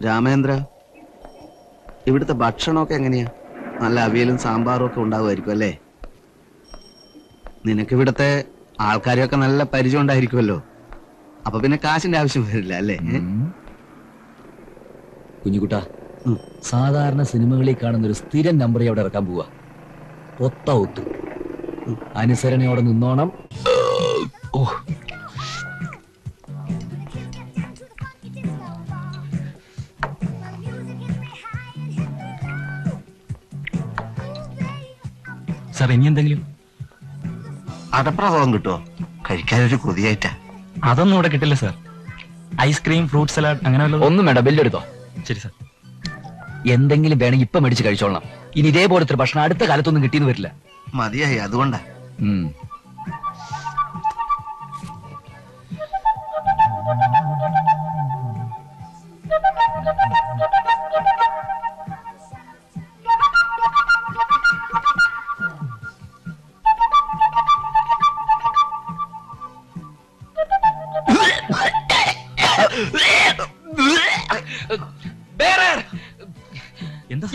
രാമേന്ദ്ര, ഇവിടുത്തെ ഭക്ഷണമൊക്കെ എങ്ങനെയാ? നല്ല അവിയലും സാമ്പാറും ഒക്കെ ഉണ്ടാവുമായിരിക്കും അല്ലേ? നിനക്ക് ഇവിടുത്തെ ആൾക്കാരെയൊക്കെ നല്ല പരിചയം ഉണ്ടായിരിക്കുമല്ലോ. അപ്പൊ പിന്നെ കാശിന്റെ ആവശ്യം വരില്ല അല്ലേ? കുഞ്ഞുകുട്ട, സാധാരണ സിനിമകളിൽ കാണുന്ന ഒരു സ്ഥിരം നമ്പർ അവിടെ ഇറക്കാൻ പോവാ. ഒത്ത ഒത്തു അനുസരണയോടെ നിന്നോണം. ഓ, സാർ ഇനി എന്തെങ്കിലും? അടപ്രഭാവം കിട്ടുമോ? കഴിക്കാനൊരു കൊതിയായിട്ടാ. അതൊന്നും ഇവിടെ കിട്ടില്ല സാർ. ഐസ്ക്രീം, ഫ്രൂട്ട് സലാഡ് അങ്ങനെ വല്ലതും? ഒന്നും വേണ്ട, ബില്ലെടുത്തോ. ശരി സാർ. എന്തെങ്കിലും വേണമെങ്കിൽ ഇപ്പൊ മേടിച്ച് കഴിച്ചോളണം. ഇനി ഇതേപോലത്തെ ഒരു ഭക്ഷണം അടുത്ത കാലത്തൊന്നും കിട്ടിയെന്ന് വരില്ല. മതിയായി, അതുകൊണ്ടാ.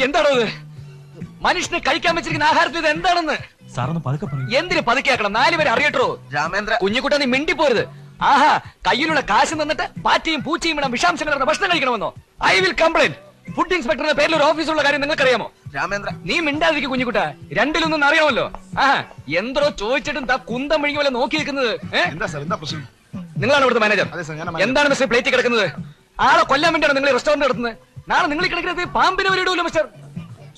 എന്താണോ ഇത്? മനുഷ്യനെ കഴിക്കാൻ വെച്ചിരിക്കുന്ന ആഹാരത്തിൽ ഇത് എന്താണെന്ന് സാറൊന്ന് പതുക്കെ പറയും. എന്തിന് പതുക്കെയാക്കണം? 4 പേര് അറിയട്ടോ. രാമേന്ദ്ര, കുഞ്ഞുകുട്ട, നീ മിണ്ടിപ്പോരുത്. ആഹാ, കയ്യിലുള്ള കാശ് തന്നിട്ട് പാറ്റയും പൂച്ചയും ഇടം വിഷാംശം കലർന്ന ഭക്ഷണം കഴിക്കണമെന്നോ? I will complaint. ഫുഡ് ഇൻസ്പെക്ടറുടെ പേരിൽ ഒരു ഓഫീസുള്ള കാര്യം നിങ്ങൾക്കറിയാമോ? രാമേന്ദ്ര, നീ മിണ്ടാതിരിക്കും കുഞ്ഞുകുട്ട. രണ്ടിലൊന്നും അറിയാമല്ലോ. ആഹാ, എന്തോ ചോദിച്ചിട്ടും താ കുന്തം വിഴുങ്ങി പോലെ നോക്കി നിൽക്കുന്നത്. നിങ്ങളാണ് ഇവിടുത്തെ മാനേജർ. എന്താണ് മിസ്റ്റർ പ്ലേറ്റ് കിടക്കുന്നത്? ആളെ കൊല്ലാൻ വേണ്ടിയാണ് നിങ്ങൾ റെസ്റ്റോറന്റ് നടത്തുന്നത്. നാളെ നിങ്ങൾ കിടക്കുന്നത് പാമ്പിനെ വരെ ഇടൂല്ലോ മിസ്റ്റർ.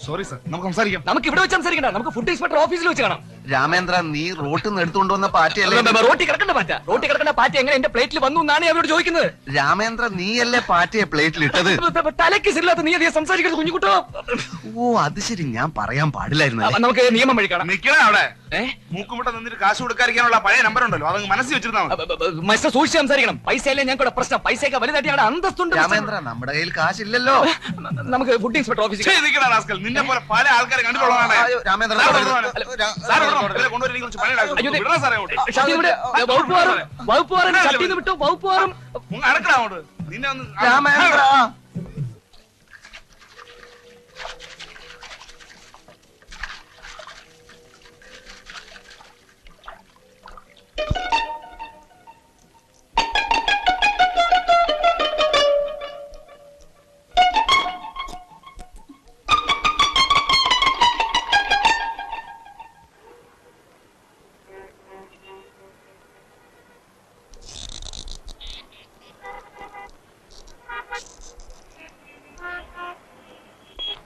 സോറി സർ, നമുക്ക് സംസാരിക്കാം. നമുക്ക് ഇവിടെ വെച്ച് സംസാരിക്കണ്ട, നമുക്ക് ഫുഡ് ഇൻസ്പെക്ടർ ഓഫീസിൽ വെച്ച് കാണാം. രാമേന്ദ്ര, നീ റോട്ടിൽ നിന്ന് എടുത്തുകൊണ്ട് വന്ന പാറ്റയല്ലേ? റോട്ടി കിടക്കേണ്ട പാറ്റ എങ്ങനെ എന്റെ പ്ലേറ്റിൽ വന്നു എന്നാണ് അവരോട് ചോദിക്കുന്നത്. രാമേന്ദ്ര, നീയല്ലേ പാറ്റയെ പ്ലേറ്റിൽ ഇട്ടത്? തലയ്ക്ക് സില്ലാത്ത നീ അധികം സംസാരിക്കരുത് കുഞ്ഞുകുട്ടോ. ഓ, അത് ശരി, ഞാൻ പറയാൻ പാടില്ലായിരുന്നു. നമുക്ക് നിയമം വഴി കാണാം. നിക്കണേ അവിടെ. മൂക്കുമുട്ട നിന്നിട്ട് കാശ് കൊടുക്കാതിരിക്കാനുള്ള പഴയ നമ്പർ ഉണ്ടല്ലോ, അതങ്ങ് മനസ്സിൽ വെച്ചിരുന്നാ മനുഷ്യ സൂക്ഷിച്ച് സംസാരിക്കണം. പൈസയല്ലേ ഞങ്ങളുടെ പ്രശ്നം. പൈസയൊക്കെ വലുതായിട്ട് ഞങ്ങളുടെ അന്തസ്തുണ്ട്. രാമേന്ദ്ര, നമ്മുടെ കയ്യിൽ കാശില്ലല്ലോ. നമുക്ക് ഫുഡ് ഇൻസ്പെക്ടർ ഓഫീസിൽ നിന്നെ പോലെ പല ആൾക്കാരെ കണ്ടിട്ടുള്ളതാണ്. രാമേന്ദ്ര, വകുപ്പുകാരും രാമേന്ദ്ര,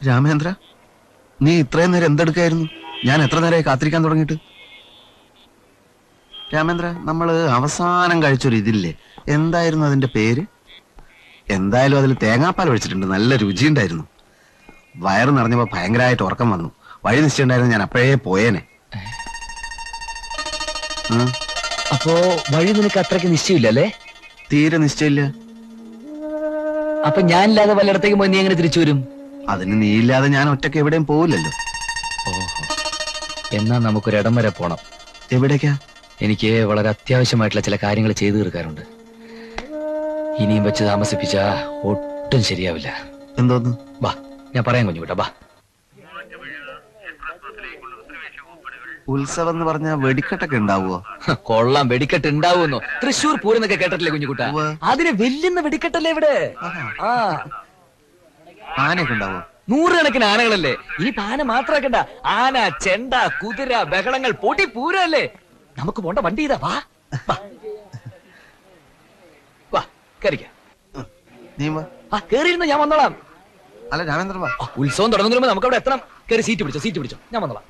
രാമേന്ദ്ര, നീ ഇത്രയും നേരം എന്തെടുക്കായിരുന്നു? ഞാൻ എത്ര നേരമായി കാത്തിരിക്കാൻ തുടങ്ങിയിട്ട്? രാമേന്ദ്ര, നമ്മള് അവസാനം കഴിച്ചൊരു ഇതില്ലേ, എന്തായിരുന്നു അതിന്റെ പേര്? എന്തായാലും അതിൽ തേങ്ങാപ്പാൽ ഒഴിച്ചിട്ടുണ്ട്, നല്ല രുചിയുണ്ടായിരുന്നു. വയറ് നിറഞ്ഞപ്പോ ഭയങ്കരമായിട്ട് ഉറക്കം വന്നു. വഴി നിശ്ചയുണ്ടായിരുന്നു, ഞാൻ അപ്പോഴേ പോയേനെ. അപ്പോ വഴി നിനക്ക് അത്രയ്ക്ക് നിശ്ചയില്ലല്ലേ? തീരെ നിശ്ചയില്ല. അപ്പൊ ഞാനില്ലാതെ വല്ലയിടത്തേക്ക് പോയി നീ എങ്ങനെ തിരിച്ചു വരും? അതിന് നീയില്ലാതെ ഞാൻ ഒറ്റയ്ക്ക് എവിടെയും പോവില്ലല്ലോ. ഓഹോ, എന്നാ നമുക്കൊരിടം വരെ പോണം. എവിടേക്കാ? എനിക്ക് വളരെ അത്യാവശ്യമായിട്ടുള്ള ചില കാര്യങ്ങൾ ചെയ്തു തീർക്കാറുണ്ട്. ഇനിയും വെച്ച് താമസിപ്പിച്ചാ ഒട്ടും ശരിയാവില്ല. എന്തോന്ന്? ബാ, ഞാൻ പറയാൻ കുഞ്ഞുകുട്ടാ, ബാ. ഉത്സവം എന്ന് പറഞ്ഞ വെടിക്കെട്ടൊക്കെ ഉണ്ടാവുമോ? കൊള്ളാം, വെടിക്കെട്ട് ഉണ്ടാവുമെന്നോ? തൃശ്ശൂർ പൂരം എന്നൊക്കെ കേട്ടിട്ടില്ലേ കുഞ്ഞുകുട്ട? അതിന് വെല്ലുന്ന വെടിക്കെട്ടല്ലേ ഇവിടെ. ആ, ആനയൊക്കെ ഉണ്ടാവോ? 100 കണക്കിന് ആനകളല്ലേ. ഇനി ആന മാത്രമാക്കണ്ട, ആന, ചെണ്ട, കുതിര, ബഹളങ്ങൾ, പൊടി പൂരല്ലേ. നമുക്ക് പോണ്ട വണ്ടി ഇതാ. വാ വാ, കേറിക്കാം. നീ വാ. കേറിയിരുന്ന ഞാൻ വന്നോളാം. അല്ല രാമേന്ദ്ര, വാ. ഉത്സവം തുടങ്ങുന്നതിന് നമുക്ക് അവിടെ എത്തണം. കയറി സീറ്റ് പിടിച്ചോ, ഞാൻ വന്നോളാം.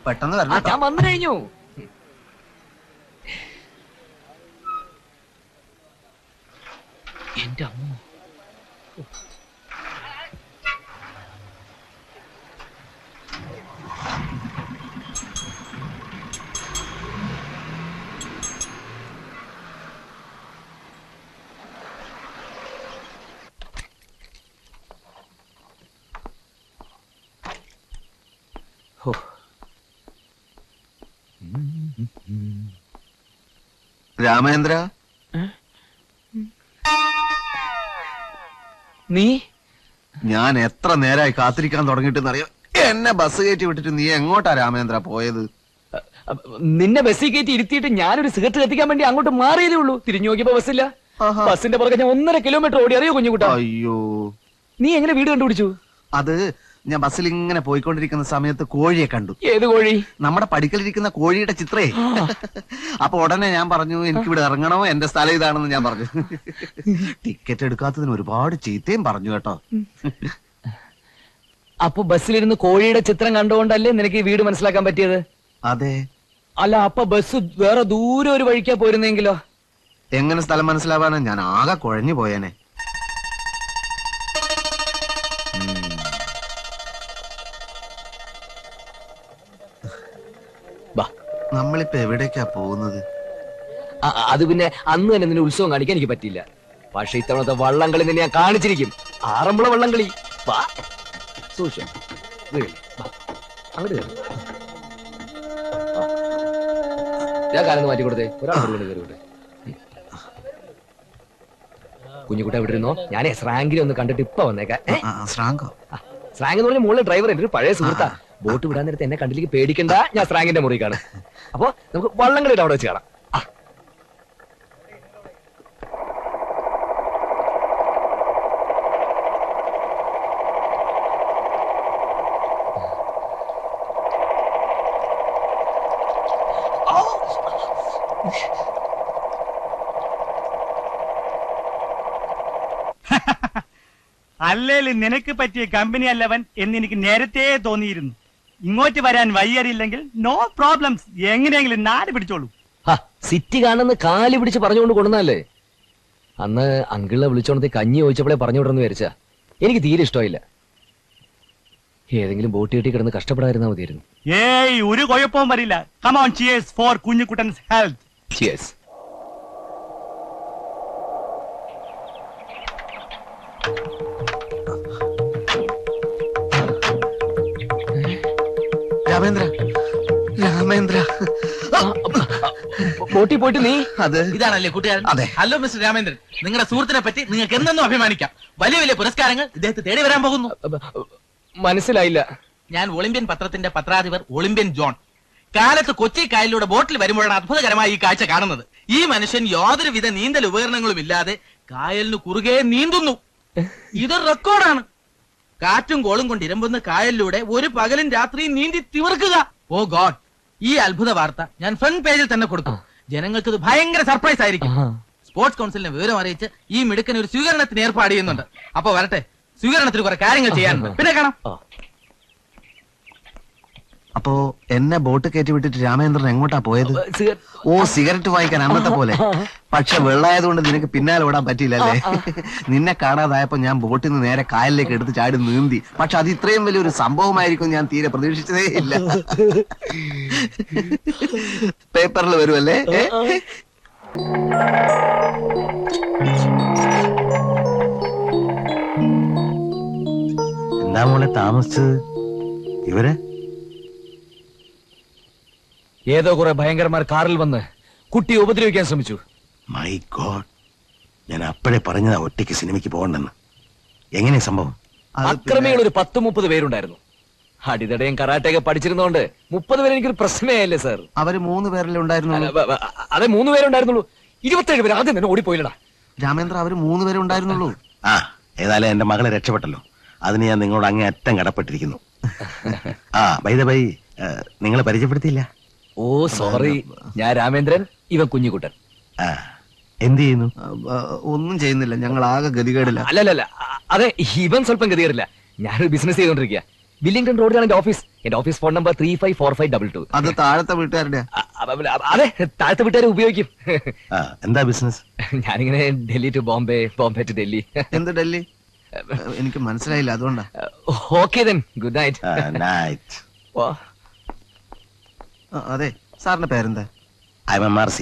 പെട്ടെന്ന് വരണം. ഞാൻ വന്നു കഴിഞ്ഞു. എന്റെ അമ്മ, രാമേന്ദ്ര, നീ ഞാൻ എത്ര നേരമായി കാത്തിരിക്കാൻ തുടങ്ങിയിട്ടെന്നറിയോ? എന്നെ ബസ് കയറ്റി വിട്ടിട്ട് നീ എങ്ങോട്ടാ രാമേന്ദ്ര പോയത്? നിന്നെ ബസ്സിൽ കയറ്റി ഇരുത്തിയിട്ട് ഞാനൊരു സിഗരറ്റ് കത്തിക്കാൻ വേണ്ടി അങ്ങോട്ട് മാറിയതേ ഉള്ളൂ. തിരിഞ്ഞു നോക്കിയപ്പോ ബസ്സില്ല. ബസ്സിന്റെ പുറകെ ഞാൻ 1.5 കിലോമീറ്റർ ഓടി. അറിയോ കുഞ്ഞുകുട്ടാ? അയ്യോ, നീ എങ്ങനെ വീട് കണ്ടുപിടിച്ചു? അത് ഞാൻ ബസ്സിൽ ഇങ്ങനെ പോയിക്കൊണ്ടിരിക്കുന്ന സമയത്ത് കോഴിയെ കണ്ടു. ഏത് കോഴി? നമ്മുടെ പടിക്കലിരിക്കുന്ന കോഴിയുടെ ചിത്രേ. അപ്പൊ ഉടനെ ഞാൻ പറഞ്ഞു എനിക്ക് ഇവിടെ ഇറങ്ങണോ, എന്റെ സ്ഥലം ഇതാണെന്ന് ഞാൻ പറഞ്ഞു. ടിക്കറ്റ് എടുക്കാത്തതിന് ഒരുപാട് ചീത്തയും പറഞ്ഞു കേട്ടോ. അപ്പൊ ബസ്സിലിരുന്ന് കോഴിയുടെ ചിത്രം കണ്ടുകൊണ്ടല്ലേ നിനക്ക് ഈ വീട് മനസ്സിലാക്കാൻ പറ്റിയത്? അതെ. അല്ല, അപ്പൊ ബസ് വേറെ ദൂരെ ഒരു വഴിക്കാ പോയിരുന്നെങ്കിലോ? എങ്ങനെ സ്ഥലം മനസ്സിലാവാനാ? ഞാൻ ആകെ കുഴഞ്ഞു പോയേനെ. നമ്മളിപ്പോ എവിടേക്കാ പോകുന്നത്? അത് പിന്നെ അന്ന് തന്നെ നിന്നെ ഉത്സവം കാണിക്കാൻ എനിക്ക് പറ്റില്ല. പക്ഷെ ഇത്തവണത്തെ വള്ളംകളി നിന്നെ ഞാൻ കാണിച്ചിരിക്കും. ആറന്മുള വള്ളംകളി. വാ സൂക്ഷിച്ചു അങ്ങോട്ട് ഞാൻ കാലം മാറ്റി കൊടുത്തേ. ഒരാൾ കയറി വിട്ടെ. കുഞ്ഞുകുട്ട എവിടെ ഇരുന്നോ? ഞാൻ സ്രാങ്കിനെ ഒന്ന് കണ്ടിട്ട് ഇപ്പൊ വന്നേക്കാം. സ്രാങ്ക് എന്ന് പറഞ്ഞ മുകളിൽ ഡ്രൈവർ എന്റെ ഒരു പഴയ സുഹൃത്താ. ബോട്ട് വിടാൻ നേരത്തെ എന്നെ കണ്ടിലേക്ക് പേടിക്കണ്ട. ഞാൻ സ്രാങ്കിന്റെ മുറിക്കാണ്. അപ്പൊ നമുക്ക് വള്ളംകളിയുടെ അവിടെ വെച്ച് കാണാം. അല്ലേലും നിനക്ക് പറ്റിയ കമ്പനി അല്ലവൻ എന്ന് എനിക്ക് നേരത്തെ തോന്നിയിരുന്നു. ഇങ്ങോട്ട് വരാൻ വയ്യറിയില്ലെങ്കിൽ നോ പ്രോബ്ലംസ്, എങ്ങനെയെങ്കിലും നാട് പിടിച്ചോളൂ. സിറ്റി കാണുന്ന കാല് പിടിച്ച് പറഞ്ഞുകൊണ്ട് കൊണ്ടുവന്നല്ലേ? അന്ന് അങ്കിളിനെ വിളിച്ചോണ്ടേ കഞ്ഞി ചോദിച്ചപ്പോഴേ പറഞ്ഞു വിടണമെന്ന് വിചാരിച്ചാ. എനിക്ക് തീരെ ഇഷ്ടമായില്ല. ഏതെങ്കിലും ബോട്ട് കെട്ടി കിടന്ന് കഷ്ടപ്പെടാതിരുന്നാ മതിയായിരുന്നു. ഏയ്, ഒരു കുഴപ്പവും വരില്ല. കം ഓൺ, ചിയേഴ്സ് ഫോർ കുഞ്ഞുകുട്ടൻസ് health. Cheers. Ramendra, Ramendra, bottle പോയിട്ട് നീ അത് ഇതാണല്ലേ കൂട്ടുകാരൻ? അതെ. ഹലോ മിസ്റ്റർ രാമേന്ദ്രൻ, നിങ്ങളുടെ സുഹൃത്തിനെ പറ്റി നിങ്ങൾക്ക് എന്നെന്നും അഭിമാനിക്കാം. വലിയ വലിയ പുരസ്കാരങ്ങൾ ഇദ്ദേഹത്തെ തേടി വരാൻ പോകുന്നു. മനസ്സിലായില്ല. ഞാൻ ഒളിമ്പ്യൻ പത്രത്തിന്റെ പത്രാധിപർ ഒളിമ്പ്യൻ ജോൺ. കാലത്ത് കൊച്ചി കായലിലൂടെ ബോട്ടിൽ വരുമ്പോഴാണ് അത്ഭുതകരമായി ഈ കാഴ്ച കാണുന്നത്. ഈ മനുഷ്യൻ യാതൊരുവിധ നീന്തൽ ഉപകരണങ്ങളും ഇല്ലാതെ കായലിന് കുറുകെ നീന്തുന്നു. ഇതൊരു റെക്കോർഡാണ്. കാറ്റും കോളും കൊണ്ട് ഇരമ്പുന്ന കായലിലൂടെ ഒരു പകലും രാത്രിയും നീന്തി തിമിർക്കുക. ഓ ഗോഡ്, ഈ അത്ഭുത വാർത്ത ഞാൻ ഫ്രണ്ട് പേജിൽ തന്നെ കൊടുക്കും. ജനങ്ങൾക്ക് ഇത് ഭയങ്കര സർപ്രൈസ് ആയിരിക്കും. സ്പോർട്സ് കൗൺസിലിനെ വിവരം അറിയിച്ച് ഈ മിടുക്കന് ഒരു സ്വീകരണത്തിന് ഏർപ്പാട് ചെയ്യുന്നുണ്ട്. അപ്പൊ വരട്ടെ, സ്വീകരണത്തിന് കുറെ കാര്യങ്ങൾ ചെയ്യാനുണ്ട്. പിന്നെ കാണാം. അപ്പോ എന്നെ ബോട്ട് കയറ്റി വിട്ടിട്ട് രാമേന്ദ്രൻ എങ്ങോട്ടാ പോയത്? ഓ, സിഗരറ്റ് വാങ്ങിക്കാൻ അന്നത്തെ പോലെ. പക്ഷെ വെള്ളായതുകൊണ്ട് നിനക്ക് പിന്നാലെ ഓടാൻ പറ്റിയില്ലല്ലേ? നിന്നെ കാണാതായപ്പോ ഞാൻ ബോട്ടിൽ നിന്ന് നേരെ കായലിലേക്ക് എടുത്ത് ചാടി നീന്തി. പക്ഷെ അത് ഇത്രയും വലിയൊരു സംഭവമായിരിക്കും ഞാൻ തീരെ പ്രതീക്ഷിച്ചതേ ഇല്ല. പേപ്പറിൽ വരുമല്ലേ? എന്താ മോളെ താമസിച്ചത്? ഇവരെ ഏതോ കുറെ ഭയങ്കരന്മാർ കാറിൽ വന്ന് കുട്ടിയെ ഉപദ്രവിക്കാൻ ശ്രമിച്ചു. മൈ ഗോഡ്, ഞാൻ അപ്പോഴേ പറഞ്ഞതാ ഒറ്റയ്ക്ക് സിനിമയ്ക്ക് പോകണ്ടെന്ന്. എങ്ങനെ സംഭവം? അക്രമികൾ ഒരു 10-30 പേരുണ്ടായിരുന്നു. അടിതടയും കറാട്ടയൊക്കെ പഠിച്ചിരുന്നോണ്ട് 30 പേര് എനിക്കൊരു പ്രശ്നമേ അല്ലേ സാർ? അവര് 3 പേരല്ലേ ഉണ്ടായിരുന്നു? അതെ, 3 പേരുണ്ടായിരുന്നുള്ളൂ. 27 പേര് ആദ്യം തന്നെ ഓടിപ്പോയില്ലടാ. രാമേന്ദ്ര, അവര് 3 പേരെ ഉണ്ടായിരുന്നുള്ളൂ. ആ, ഏതായാലും എന്റെ മകളെ രക്ഷപ്പെട്ടല്ലോ. അതിന് ഞാൻ നിങ്ങളോട് അങ്ങേ അറ്റം കടപ്പെട്ടിരിക്കുന്നു. ആ, ബൈ ദ ബൈ, നിങ്ങളെ പരിചയപ്പെടുത്തിയില്ല. ഓ സോറി, ഞാൻ രാമേന്ദ്രൻ, ഇവൻ കുഞ്ഞുകുട്ടൻ. എന്ത് ചെയ്യുന്നു? ഒന്നും ചെയ്യുന്നില്ല, ഞങ്ങൾ ആകെ ഗതികേടില്ല. അല്ലല്ല, അതെ, ഇവൻ സ്വല്പം ഗതികേറില്ല. ഞാനൊരു ബിസിനസ് ചെയ്തോണ്ടിരിക്കുക. വില്ലിംഗ്ടൺ റോഡിലാണ് എന്റെ ഓഫീസ്. എന്റെ ഓഫീസ് ഫോൺ നമ്പർ 354522. അത് താഴത്തെ വീട്ടുകാരുടെ? അതെ, താഴത്തെ വീട്ടുകാരെ ഉപയോഗിക്കും. എന്താ ബിസിനസ്? ഞാനിങ്ങനെ ഡൽഹി ടു ബോംബെ, ബോംബെ ടു ഡൽഹി. എന്ത് ഡൽഹി? എനിക്ക് മനസ്സിലായില്ല, അതുകൊണ്ടാ. Okay then, good night. Night. അതെ, സാറിന്റെ പേരെന്താ? I M MRC.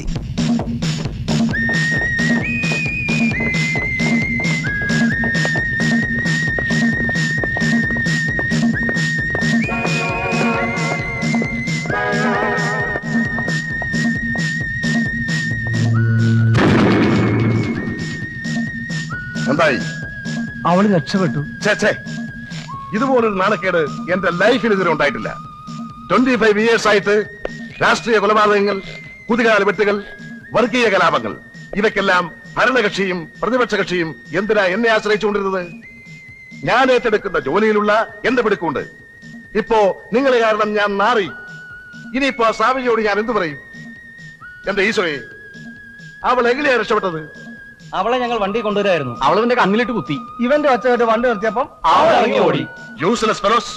എന്തായി? അവള് രക്ഷപ്പെട്ടു. ഇതുപോലൊരു നാണക്കേട് എന്റെ ലൈഫിൽ ഇതുവരെ ഉണ്ടായിട്ടില്ല. 25 years ആയിട്ട് രാഷ്ട്രീയ കൊലപാതകങ്ങൾ, കുതികാല വെട്ടുകൾ, വർഗീയ കലാപങ്ങൾ, ഇവയ്ക്കെല്ലാം ഭരണകക്ഷിയും പ്രതിപക്ഷ കക്ഷിയും എന്തിനാ എന്നെ ആശ്രയിച്ചുകൊണ്ടിരുന്നത്? ഞാൻ ഏറ്റെടുക്കുന്ന ജോലിയിലുള്ള എന്റെ പിടുക്കുണ്ട്. ഇപ്പോ നിങ്ങളെ കാരണം ഞാൻ നാറി. ഇനിയിപ്പോ ആ സാവിയോട് ഞാൻ എന്തു പറയും? എന്റെ ഈശോയെ, അവൾ എങ്ങനെയാ രക്ഷപ്പെട്ടത്? അവളെ ഞങ്ങൾ വണ്ടി കൊണ്ടുവരായിരുന്നു. അവളവന്റെ കണ്ണിലിട്ട് കുത്തി. ഇവന്റെ ഒച്ചയായിട്ട് വണ്ടി നിർത്തിയപ്പം അവൾ ഇറങ്ങി ഓടി. Useless fellows.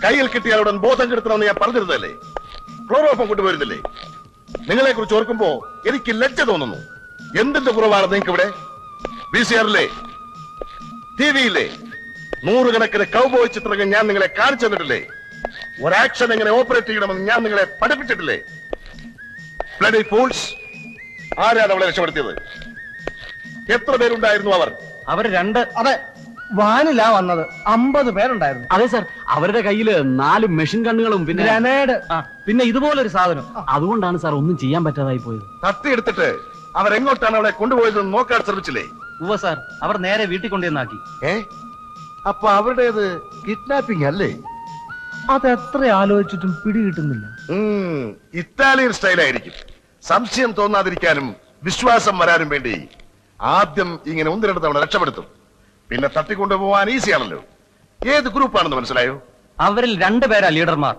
കയ്യിൽ കിട്ടിയാലുടൻ ബോധം കെടുത്തണമെന്ന് ഞാൻ പറഞ്ഞിരുന്നല്ലേ? ക്ലോറോഫം കൊണ്ടുപോയിരുന്നില്ലേ? നിങ്ങളെ കുറിച്ച് ഓർക്കുമ്പോ എനിക്ക് ലജ്ജ തോന്നുന്നു. എന്തിന്റെ കുറവാണ് നിങ്ങൾക്ക് ഇവിടെ? VCR-ലെ, TV-യിലെ നൂറുകണക്കിന് കൗബോയ് ചിത്രങ്ങൾ ഞാൻ നിങ്ങളെ കാണിച്ചു തന്നിട്ടില്ലേ? ഒരാക്ഷൻ എങ്ങനെ ഓപ്പറേറ്റ് ചെയ്യണമെന്ന് ഞാൻ നിങ്ങളെ പഠിപ്പിച്ചിട്ടില്ലേ? Bloody fools. ആരാണ് അവളെ രക്ഷപ്പെടുത്തിയത്? എത്ര പേരുണ്ടായിരുന്നു അവർ? അവർ 2. അതെ, വാനിലാ വന്നത്. 50 പേരുണ്ടായിരുന്നു. അതെ സാർ, അവരുടെ കയ്യില് 4 മെഷീൻ ഗണ്ണുകളും പിന്നെ ഗ്രനേഡ്, പിന്നെ ഇതുപോലൊരു സാധനം. അതുകൊണ്ടാണ് സാർ ഒന്നും ചെയ്യാൻ പറ്റാതായി പോയത്. തട്ടിയെടുത്തിട്ട് അവരെങ്ങോട്ടാണ് അവളെ കൊണ്ടുപോയതെന്ന് നോക്കാൻ ശ്രമിച്ചില്ലേ? ഉവ്വ സാർ, അവർ നേരെ വീട്ടിൽ കൊണ്ടുവന്നാക്കി. അപ്പൊ അവരുടേത് കിഡ്നാപ്പിംഗ് അല്ലേ? അതെത്ര ആലോചിച്ചിട്ടും പിടികിട്ടുന്നില്ല. ഇറ്റാലിയൻ സ്റ്റൈലായിരിക്കും. സംശയം തോന്നാതിരിക്കാനും വിശ്വാസം വരാനും വേണ്ടി ആദ്യം ഇങ്ങനെ 1-2 തവണ രക്ഷപ്പെടുത്തും. പിന്നെ തട്ടിക്കൊണ്ടുപോവാൻ ഈസിയാണല്ലോ. ഏത് ഗ്രൂപ്പാണെന്ന് മനസ്സിലായോ? അവരിൽ 2 പേരാ ലീഡർമാർ.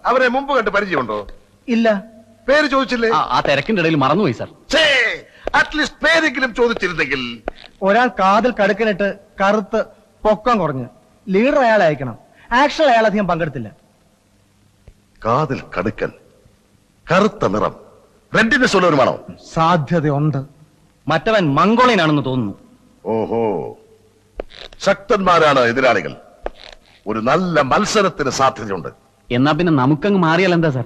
അവരെ മുമ്പ് കണ്ട് പരിചയമുണ്ടോ? ഇല്ല. പേര് ചോദിച്ചില്ലേ? ആ തിരക്കിന്റെ ഇടയിൽ മറന്നുപോയി സാർ. അറ്റ്ലീസ്റ്റ് പേരെങ്കിലും ചോദിച്ചിരുന്നെങ്കിൽ. ഒരാൾ കാതിൽ കടുക്കനിട്ട് കറുത്ത് പൊക്കം കുറഞ്ഞ്. ലീഡർ അയാളെ അയക്കണം. ആക്ഷൻ അയാൾ അധികം പങ്കെടുത്തില്ല. കാതിൽ കടുക്കൻ, കറുത്ത നിറം, റെഡിന്റെ സ്വലവരുമാണോ? സാധ്യതയുണ്ട്. മറ്റവൻ മംഗോളിയനാണെന്ന് തോന്നുന്നു. ഓഹോ, ശക്തന്മാരാണ് എതിരാളികൾ. ഒരു നല്ല മത്സരത്തിന് സാധ്യതയുണ്ട്. എന്നാ പിന്നെ നമുക്കങ്ങ് മാറിയാൽ എന്താ സാർ?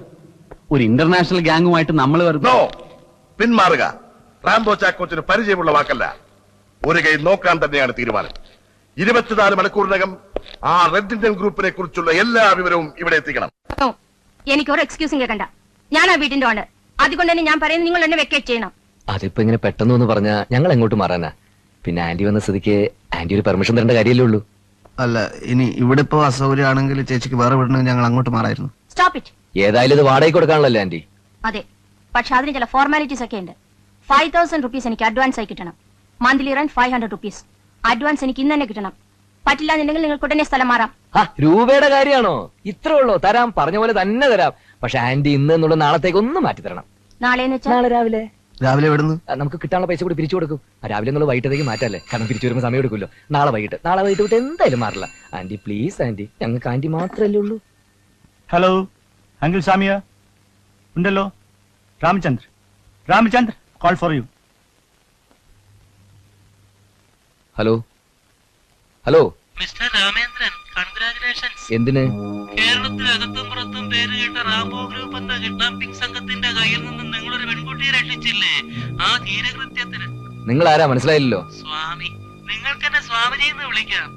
ഒരു ഇന്റർനാഷണൽ ഗാങ്ങുമായിട്ട് നമ്മൾ നോ, പിന്മാറുക. റാംബോ ചാക്കോച്ചിന് പരിചയമുള്ള വാക്കല്ല. ഒരു കൈ നോക്കാൻ തന്നെയാണ് തീരുമാനം. 24 മണിക്കൂറിനകം ആ റെഡ് ഇന്ത്യൻ ഗ്രൂപ്പിനെ കുറിച്ചുള്ള എല്ലാ വിവരവും ഇവിടെ എത്തിക്കണം. എനിക്ക് ഒരു എക്സ്ക്യൂസും കേൾക്കണ്ട. ഞാൻ ആ വീടിന്റെ ആണ്. അതുകൊണ്ട് തന്നെ ഞാൻ പറയുന്നത് നിങ്ങൾ എന്നെ വെക്കേറ്റ് ചെയ്യണം. അതിപ്പോ ഇങ്ങനെ പെട്ടെന്ന് പറഞ്ഞാ ഞങ്ങൾ എങ്ങോട്ട് മാറാനാ? പിന്നെ ആന്റി വന്ന സ്ഥിതിക്ക് ആന്റി ഒരു പെർമിഷൻ തരേണ്ട കാര്യമല്ലേ ഉള്ളൂ. അല്ല, ഇനി ഇവിടെ ഇപ്പോ അസൗകര്യമാണെങ്കിൽ ചേച്ചിക്ക് വേറെ വിടണമെങ്കിൽ ഞങ്ങൾ അങ്ങോട്ട് മാറായിരുന്നു. Stop it. ഏതായാലും ഇത് വാടകയ്ക്ക് കൊടുക്കാണല്ലോ ആന്റി. അതെ, പക്ഷെ അതിന് ചില ഫോർമാലിറ്റീസ് ഒക്കെ ഉണ്ട്. 5000 rupees എനിക്ക് അഡ്വാൻസ് ആയി കിട്ടണം. Monthly rent 500 rupees. അഡ്വാൻസ് എനിക്ക് ഇന്ന് തന്നെ കിട്ടണം. പറ്റില്ല എന്നുണ്ടെങ്കിൽ നിങ്ങൾക്ക് ഉടനെ സ്ഥലം മാറാം. രൂപയുടെ കാര്യമാണോ? ഇത്രേ ഉള്ളൂ. തരാം, പറഞ്ഞ പോലെ തന്നെ തരാം. പക്ഷെ ആന്റി ഇന്ന് എന്നുള്ള നാളത്തേക്ക് ഒന്ന് മാറ്റി തരണം. നാളെന്ന് വെച്ചാൽ നാളെ രാവിലെ. രാവിലെ വിടുന്നു. നമുക്ക് കിട്ടാനുള്ള പൈസ കൂടി പിരിച്ചു കൊടുക്കും. രാവിലെ എന്നുള്ള വൈകിട്ടത്തേക്ക് മാറ്റല്ലേ? കാരണം തിരിച്ചു വരുമ്പോൾ സമയം എടുക്കുമല്ലോ. നാളെ വൈകിട്ട് വിട്ട് എന്തായാലും മാറില്ല. ആന്റി പ്ലീസ് ആന്റി, ഞങ്ങൾക്ക് ആന്റി മാത്രല്ലേ ഉള്ളൂ. ഹലോ അങ്കിൾ സാമിയ ഉണ്ടല്ലോ. Ramachandra call for you. Hello hello mister Ramendran, congratulations. എന്തിന്? കേരളത്തിലകത്തും പുറത്തും പേര് കേട്ട റാംബോ ഗ്രൂപ്പ് എന്ന കിഡ്നാപ്പിംഗ് സംഘത്തിന്റെ കയ്യിൽ നിന്ന് നിങ്ങളൊരു പെൺകുട്ടിയെ രക്ഷിച്ചില്ലേ? ആ ധീരകൃത്യത്തിന് നിങ്ങൾ ആരാ മനസ്സിലായില്ലല്ലോ. സ്വാമി. നിങ്ങൾക്ക് എന്നെ സ്വാമിജി എന്ന് വിളിക്കാം.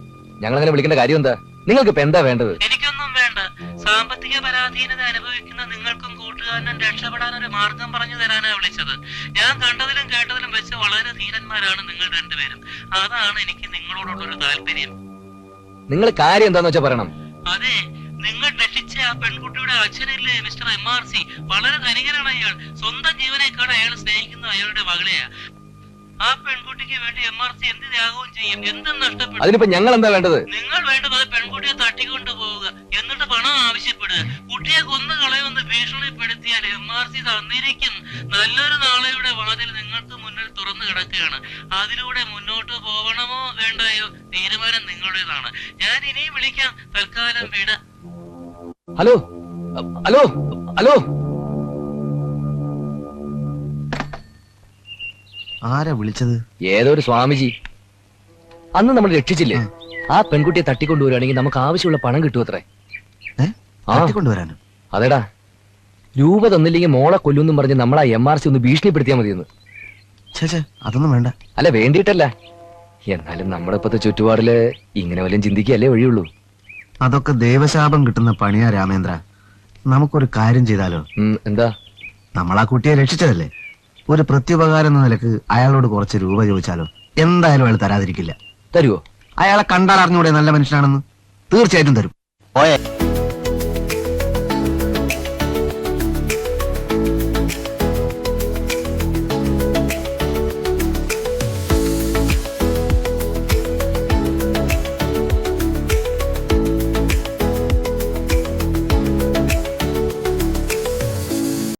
ഞങ്ങൾ അങ്ങനെ വിളിക്കേണ്ട കാര്യം എന്താ? നിങ്ങൾക്ക് ഇപ്പൊ എന്താ വേണ്ടത്? എനിക്കൊന്നും വേണ്ട. സാമ്പത്തിക പരാധീനത അനുഭവിക്കുന്ന നിങ്ങൾക്കും കൂട്ടുകാരനും രക്ഷപ്പെടാൻ ഒരു മാർഗം പറഞ്ഞു തരാനാ വിളിച്ചത്. ഞാൻ കണ്ടതിലും കേട്ടതിലും വെച്ച് വളരെ ധീരന്മാരാണ് നിങ്ങൾ രണ്ടുപേരും. അതാണ് എനിക്ക് നിങ്ങളോടുള്ളൊരു താല്പര്യം. നിങ്ങൾ കാര്യം എന്താന്ന് വെച്ചാ പറയണം. അതെ, നിങ്ങൾ രക്ഷിച്ച ആ പെൺകുട്ടിയുടെ അച്ഛനില്ലേ മിസ്റ്റർ MRC, വളരെ ധനികനാണ് അയാൾ. സ്വന്തം ജീവനേക്കാൾ അയാൾ സ്നേഹിക്കുന്ന അയാളുടെ മകളെയാ. ആ പെൺകുട്ടിക്ക് വേണ്ടി MRC എന്ത് ത്യാഗവും ചെയ്യും. എന്തും നഷ്ടപ്പെടും. അതിനിപ്പോ ഞങ്ങൾ എന്താ വേണ്ടത്? നിങ്ങൾ വേണ്ടത് ആ പെൺകുട്ടിയെ തട്ടിക്കൊണ്ടു പോവുക, എന്നിട്ട് പണം ആവശ്യപ്പെടുക. കുട്ടിയെ കൊന്നു കളയുമെന്ന് ഭീഷണിപ്പെടുത്തിയാൽ MRC തന്നിരിക്കും. നല്ലൊരു നാളെയുടെ വാതിൽ നിങ്ങൾക്ക് മുന്നിൽ തുറന്നു കിടക്കുകയാണ്. അതിലൂടെ മുന്നോട്ട് പോകണമോ വേണ്ടായോ തീരുമാനം നിങ്ങളുടേതാണ്. ഞാൻ ഇനിയും വിളിക്കാം. തൽക്കാലം വിട. ഹലോ ഹലോ ഹലോ, ആരാ വിളിച്ചത്? ഏതോ ഒരു സ്വാമിജി. അന്ന് നമ്മൾ രക്ഷിച്ചില്ലേ? ആ പെൺകുട്ടിയെ തട്ടിക്കൊണ്ടുവരികയാണെങ്കിൽ നമുക്ക് ആവശ്യമുള്ള പണം കിട്ടുമത്രേ. കൊണ്ടുവരാനോ? അതെടാ, രൂപ തന്നില്ലെങ്കിൽ മോളെ കൊല്ലുമെന്നും പറഞ്ഞ് നമ്മൾ ആ MRC ഒന്ന് ഭീഷണിപ്പെടുത്തിയാൽ മതിയെന്ന്. ചേച്ചേ, അതൊന്നും വേണ്ട. അല്ല, വേണ്ടിയിട്ടല്ല. എന്നാലും നമ്മുടെ ഇപ്പത്തെ ചുറ്റുപാടില് ഇങ്ങനെ വല്ലതും ചിന്തിക്കുകയല്ലേ വഴിയുള്ളൂ. അതൊക്കെ ദൈവശാപം കിട്ടുന്ന പണിയാ രാമേന്ദ്ര. നമുക്കൊരു കാര്യം ചെയ്താലോ? എന്താ? നമ്മൾ ആ കുട്ടിയെ രക്ഷിച്ചതല്ലേ? ഒരു പ്രത്യുപകാരം എന്ന നിലക്ക് അയാളോട് കുറച്ച് രൂപ ചോദിച്ചാലോ? എന്തായാലും അയാൾ തരാതിരിക്കില്ല. തരുവോ? അയാളെ കണ്ടാൽ അറിഞ്ഞൂടെ നല്ല മനുഷ്യനാണെന്ന്? തീർച്ചയായിട്ടും തരും. പോയേ